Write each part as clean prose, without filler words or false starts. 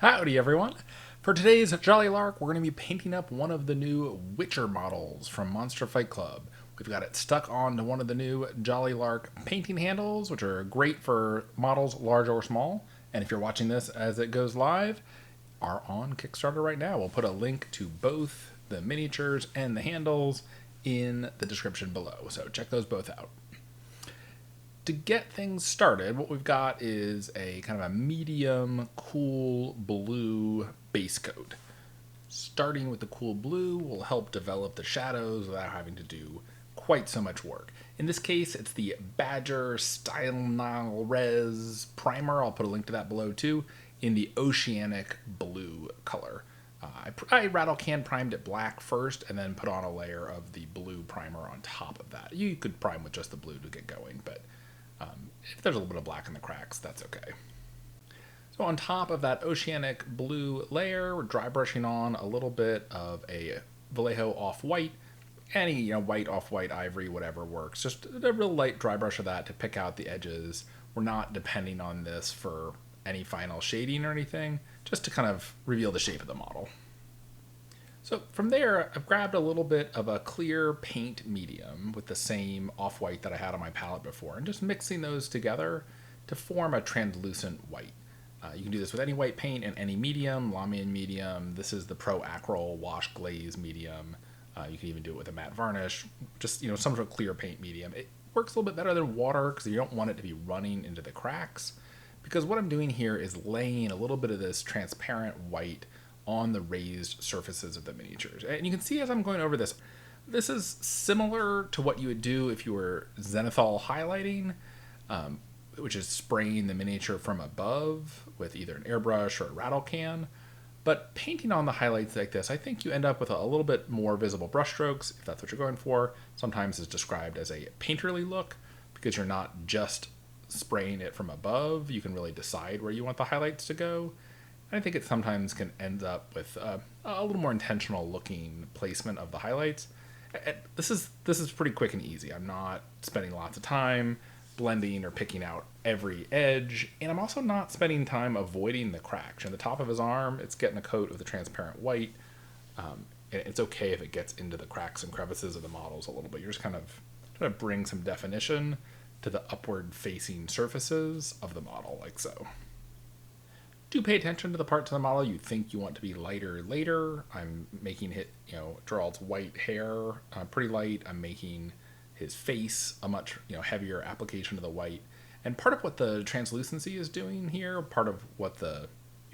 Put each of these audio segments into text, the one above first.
Howdy everyone! For today's Jolly Lark, we're going to be painting up one of the new Witcher models from Monster Fight Club. We've got it stuck onto one of the new Jolly Lark painting handles, which are great for models large or small. And if you're watching this as it goes live, are on Kickstarter right now. We'll put a link to both the miniatures and the handles in the description below, so check those both out. To get things started, what we've got is a kind of a medium cool blue base coat. Starting with the cool blue will help develop the shadows without having to do quite so much work. In this case, it's the Badger Style Res Primer. I'll put a link to that below too, in the Oceanic Blue color. I rattle can primed it black first and then put on a layer of the blue primer on top of that. You could prime with just the blue to get going, but if there's a little bit of black in the cracks, that's okay. So on top of that oceanic blue layer, we're dry brushing on a little bit of a Vallejo off-white. Any white, off-white, ivory, whatever works. Just a real light dry brush of that to pick out the edges. We're not depending on this for any final shading or anything, just to kind of reveal the shape of the model. So from there, I've grabbed a little bit of a clear paint medium with the same off-white that I had on my palette before, and just mixing those together to form a translucent white. You can do this with any white paint and any medium, Lamian medium. This is the Pro Acryl Wash Glaze medium. You can even do it with a matte varnish, just some sort of clear paint medium. It works a little bit better than water because you don't want it to be running into the cracks. Because what I'm doing here is laying a little bit of this transparent white on the raised surfaces of the miniatures. And you can see as I'm going over this, this is similar to what you would do if you were zenithal highlighting, which is spraying the miniature from above with either an airbrush or a rattle can. But painting on the highlights like this, I think you end up with a little bit more visible brushstrokes, if that's what you're going for. Sometimes it's described as a painterly look, because you're not just spraying it from above. You can really decide where you want the highlights to go. I think it sometimes can end up with a little more intentional looking placement of the highlights. This is pretty quick and easy. I'm not spending lots of time blending or picking out every edge, and I'm also not spending time avoiding the cracks. On the top of his arm, it's getting a coat of the transparent white. And it's okay if it gets into the cracks and crevices of the models a little bit. You're just kind of trying to bring some definition to the upward facing surfaces of the model, like so. Do pay attention to the parts of the model you think you want to be lighter later. I'm making Geralt's white hair pretty light. I'm making his face a much heavier application of the white. And part of what the translucency is doing here, part of what the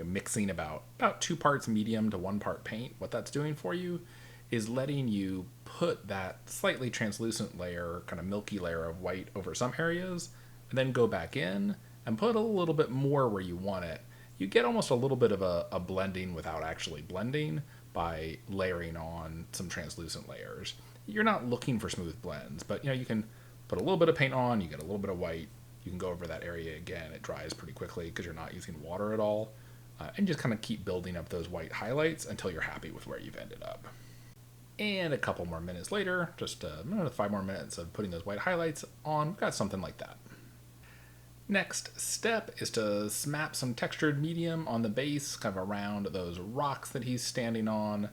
mixing about 2 parts medium to 1 part paint, what that's doing for you is letting you put that slightly translucent layer, kind of milky layer of white over some areas, and then go back in and put a little bit more where you want it. You get almost a little bit of a blending without actually blending by layering on some translucent layers. You're not looking for smooth blends, but you can put a little bit of paint on, you get a little bit of white, you can go over that area again. It dries pretty quickly because you're not using water at all, and just kind of keep building up those white highlights until you're happy with where you've ended up. And a couple more minutes later, just 5 more minutes of putting those white highlights on, we've got something like that. Next step is to smap some textured medium on the base, kind of around those rocks that he's standing on.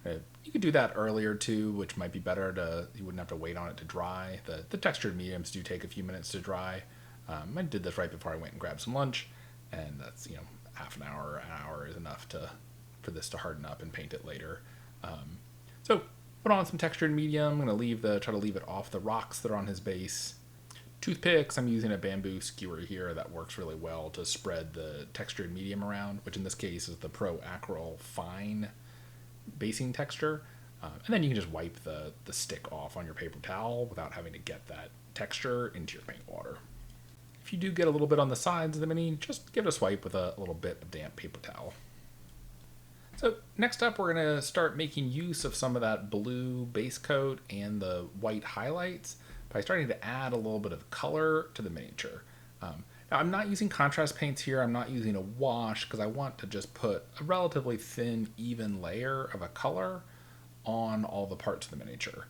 You could do that earlier too, which might be better. You wouldn't have to wait on it to dry. The textured mediums do take a few minutes to dry. I did this right before I went and grabbed some lunch, and that's half an hour is enough for this to harden up and paint it later. So put on some textured medium. I'm going to try to leave it off the rocks that are on his base. Toothpicks, I'm using a bamboo skewer here that works really well to spread the textured medium around, which in this case is the Pro Acryl Fine basing texture. And then you can just wipe the stick off on your paper towel without having to get that texture into your paint water. If you do get a little bit on the sides of the mini, just give it a swipe with a little bit of damp paper towel. So next up, we're going to start making use of some of that blue base coat and the white highlights by starting to add a little bit of color to the miniature. Now I'm not using contrast paints here. I'm not using a wash because I want to just put a relatively thin, even layer of a color on all the parts of the miniature.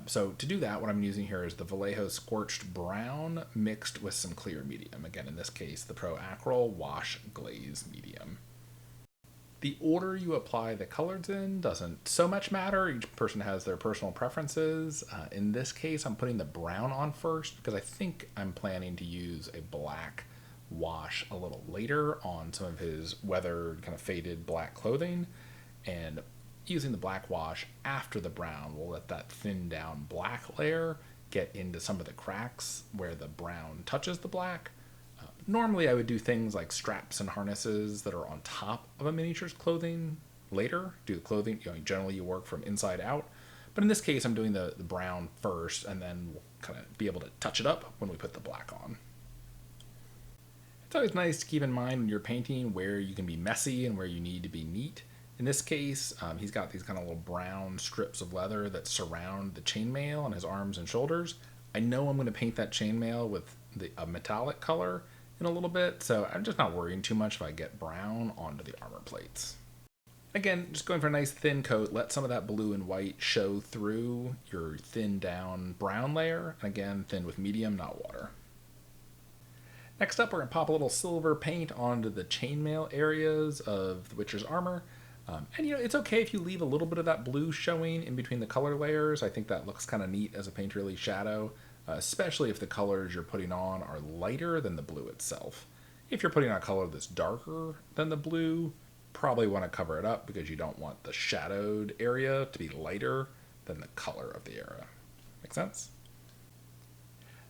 So to do that, what I'm using here is the Vallejo Scorched Brown mixed with some clear medium. Again, in this case, the Pro Acryl Wash Glaze medium. The order you apply the colors in doesn't so much matter. Each person has their personal preferences. In this case, I'm putting the brown on first because I think I'm planning to use a black wash a little later on some of his weathered, kind of faded black clothing. And using the black wash after the brown will let that thin down black layer get into some of the cracks where the brown touches the black. Normally, I would do things like straps and harnesses that are on top of a miniature's clothing later. Do the clothing, generally you work from inside out. But in this case, I'm doing the brown first, and then we'll kind of be able to touch it up when we put the black on. It's always nice to keep in mind when you're painting where you can be messy and where you need to be neat. In this case, he's got these kind of little brown strips of leather that surround the chainmail on his arms and shoulders. I know I'm going to paint that chainmail with a metallic color in a little bit, so I'm just not worrying too much if I get brown onto the armor plates. Again, just going for a nice thin coat, let some of that blue and white show through your thin down brown layer, and again, thin with medium, not water. Next up, we're going to pop a little silver paint onto the chainmail areas of the Witcher's armor. And it's okay if you leave a little bit of that blue showing in between the color layers. I think that looks kind of neat as a painterly shadow. Especially if the colors you're putting on are lighter than the blue itself. If you're putting on a color that's darker than the blue, probably want to cover it up because you don't want the shadowed area to be lighter than the color of the area. Make sense?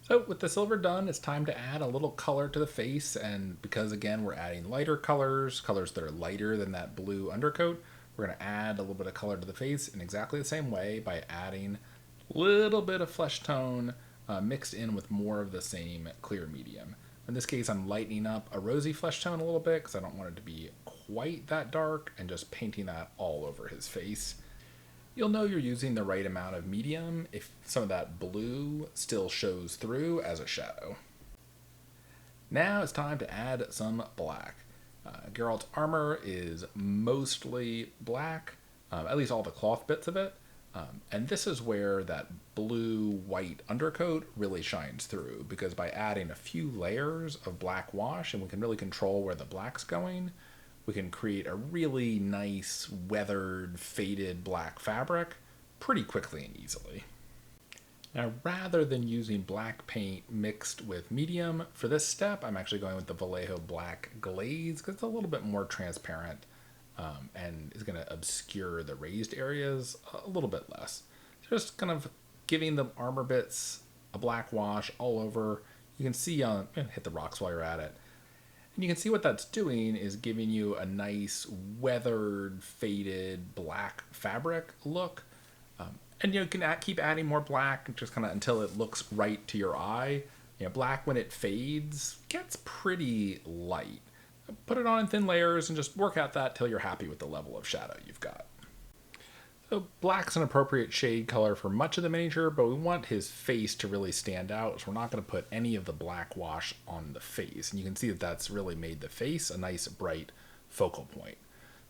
So with the silver done, it's time to add a little color to the face, and because again we're adding lighter colors that are lighter than that blue undercoat, we're going to add a little bit of color to the face in exactly the same way by adding a little bit of flesh tone mixed in with more of the same clear medium. In this case, I'm lightening up a rosy flesh tone a little bit because I don't want it to be quite that dark, and just painting that all over his face. You'll know you're using the right amount of medium if some of that blue still shows through as a shadow. Now it's time to add some black. Geralt's armor is mostly black, at least all the cloth bits of it. And this is where that blue-white undercoat really shines through, because by adding a few layers of black wash, and we can really control where the black's going, we can create a really nice, weathered, faded black fabric pretty quickly and easily. Now, rather than using black paint mixed with medium, for this step, I'm actually going with the Vallejo black glaze because it's a little bit more transparent. And is going to obscure the raised areas a little bit less. Just kind of giving the armor bits a black wash all over. You can see hit the rocks while you're at it. And you can see what that's doing is giving you a nice weathered, faded black fabric look. And you can keep adding more black just kind of until it looks right to your eye. Black when it fades gets pretty light. Put it on in thin layers and just work out that till you're happy with the level of shadow you've got. So black's an appropriate shade color for much of the miniature, but we want his face to really stand out, so we're not going to put any of the black wash on the face. And you can see that that's really made the face a nice bright focal point.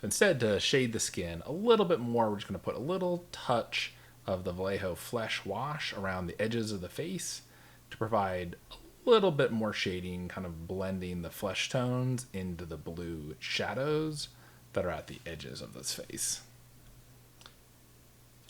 Instead, to shade the skin a little bit more, we're just going to put a little touch of the Vallejo flesh wash around the edges of the face to provide a little bit more shading, kind of blending the flesh tones into the blue shadows that are at the edges of this face. A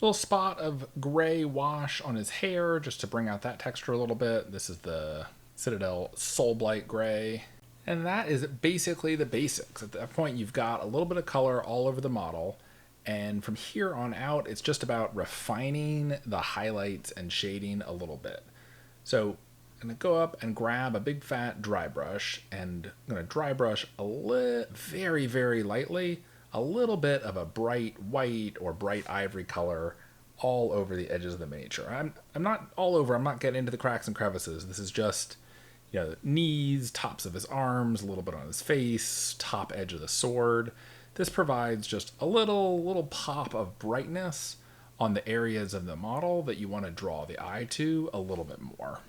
little spot of gray wash on his hair just to bring out that texture a little bit. This is the Citadel Soulblight Gray. And that is basically the basics. At that point, you've got a little bit of color all over the model. And from here on out, it's just about refining the highlights and shading a little bit. So I'm going to go up and grab a big fat dry brush, and I'm going to dry brush very, very lightly, a little bit of a bright white or bright ivory color all over the edges of the miniature. I'm not all over, I'm not getting into the cracks and crevices. This is just, the knees, tops of his arms, a little bit on his face, top edge of the sword. This provides just a little pop of brightness on the areas of the model that you want to draw the eye to a little bit more.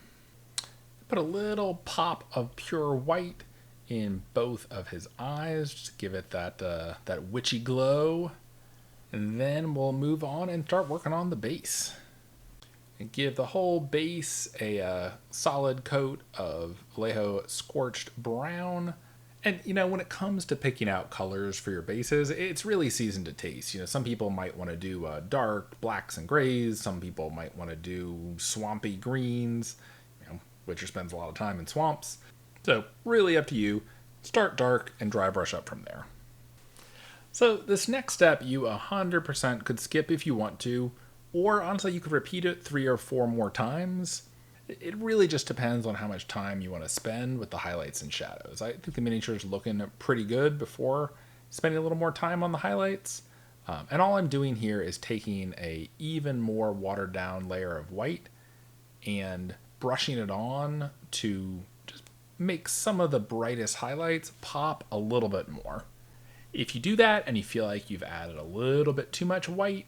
Put a little pop of pure white in both of his eyes, just to give it that witchy glow. And then we'll move on and start working on the base. And give the whole base a solid coat of Vallejo Scorched Brown. And, when it comes to picking out colors for your bases, it's really season to taste. Some people might want to do dark blacks and grays. Some people might want to do swampy greens. Witcher spends a lot of time in swamps. So, really up to you. Start dark and dry brush up from there. So, this next step you 100% could skip if you want to, or honestly, you could repeat it 3 or 4 more times. It really just depends on how much time you want to spend with the highlights and shadows. I think the miniature is looking pretty good before spending a little more time on the highlights. And all I'm doing here is taking a even more watered down layer of white and brushing it on to just make some of the brightest highlights pop a little bit more. If you do that and you feel like you've added a little bit too much white,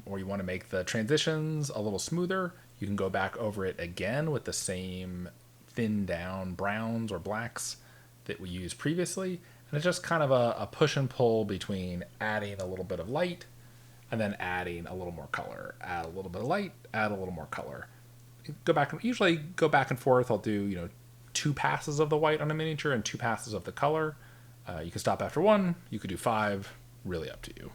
or you want to make the transitions a little smoother, you can go back over it again with the same thinned down browns or blacks that we used previously. And it's just kind of a push and pull between adding a little bit of light and then adding a little more color. Add a little bit of light, add a little more color. Usually go back and forth. I'll do, 2 passes of the white on a miniature and 2 passes of the color. You can stop after 1. You could do 5. Really up to you.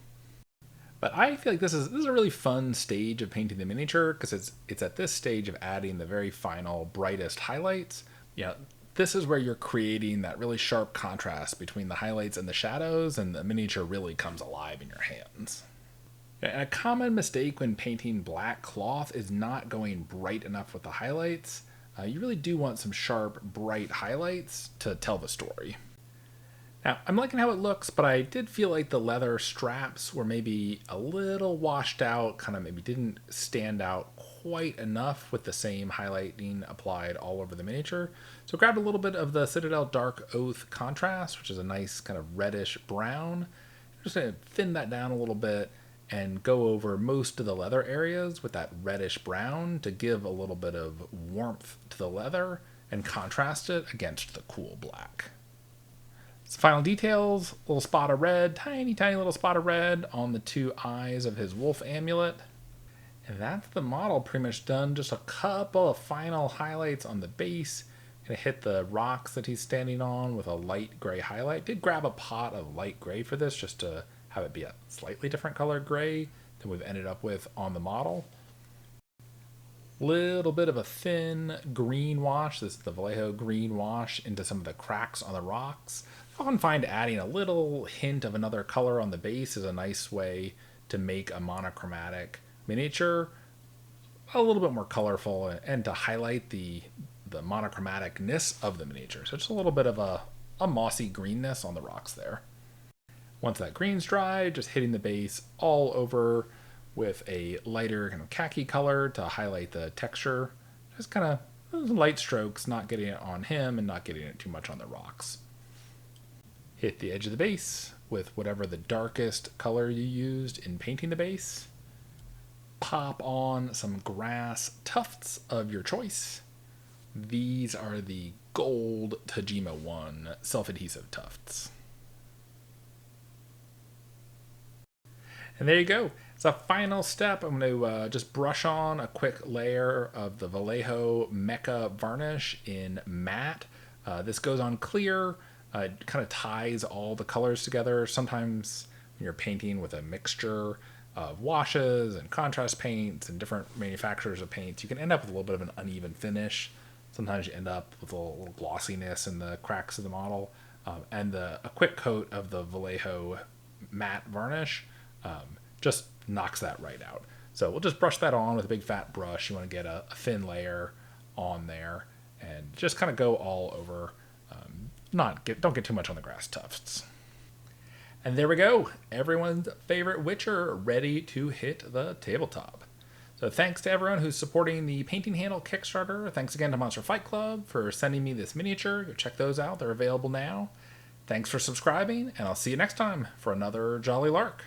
But I feel like this is a really fun stage of painting the miniature because it's at this stage of adding the very final brightest highlights. This is where you're creating that really sharp contrast between the highlights and the shadows, and the miniature really comes alive in your hands. And a common mistake when painting black cloth is not going bright enough with the highlights. You really do want some sharp, bright highlights to tell the story. Now, I'm liking how it looks, but I did feel like the leather straps were maybe a little washed out, kind of maybe didn't stand out quite enough with the same highlighting applied all over the miniature. So grab a little bit of the Citadel Dark Oath contrast, which is a nice kind of reddish brown. I'm just going to thin that down a little bit and go over most of the leather areas with that reddish brown to give a little bit of warmth to the leather and contrast it against the cool black. Some final details, little spot of red, tiny little spot of red on the 2 eyes of his wolf amulet. And that's the model pretty much done. Just a couple of final highlights on the base. Gonna hit the rocks that he's standing on with a light gray highlight. Did grab a pot of light gray for this just to have it be a slightly different color gray than we've ended up with on the model. Little bit of a thin green wash. This is the Vallejo green wash into some of the cracks on the rocks. I often find adding a little hint of another color on the base is a nice way to make a monochromatic miniature a little bit more colorful and to highlight the monochromaticness of the miniature. So just a little bit of a mossy greenness on the rocks there. Once that green's dry, just hitting the base all over with a lighter kind of khaki color to highlight the texture. Just kind of light strokes, not getting it on him and not getting it too much on the rocks. Hit the edge of the base with whatever the darkest color you used in painting the base. Pop on some grass tufts of your choice. These are the gold Tajima 1 self-adhesive tufts. And there you go. It's a final step. I'm going to just brush on a quick layer of the Vallejo Mecca varnish in matte. This goes on clear. It kind of ties all the colors together. Sometimes when you're painting with a mixture of washes and contrast paints and different manufacturers of paints, you can end up with a little bit of an uneven finish. Sometimes you end up with a little glossiness in the cracks of the model. And a quick coat of the Vallejo matte varnish just knocks that right out. So we'll just brush that on with a big fat brush. You want to get a thin layer on there and just kind of go all over. Don't get too much on the grass tufts. And there we go. Everyone's favorite Witcher ready to hit the tabletop. So thanks to everyone who's supporting the Painting Handle Kickstarter. Thanks again to Monster Fight Club for sending me this miniature. Go check those out. They're available now. Thanks for subscribing, and I'll see you next time for another Jolly Lark.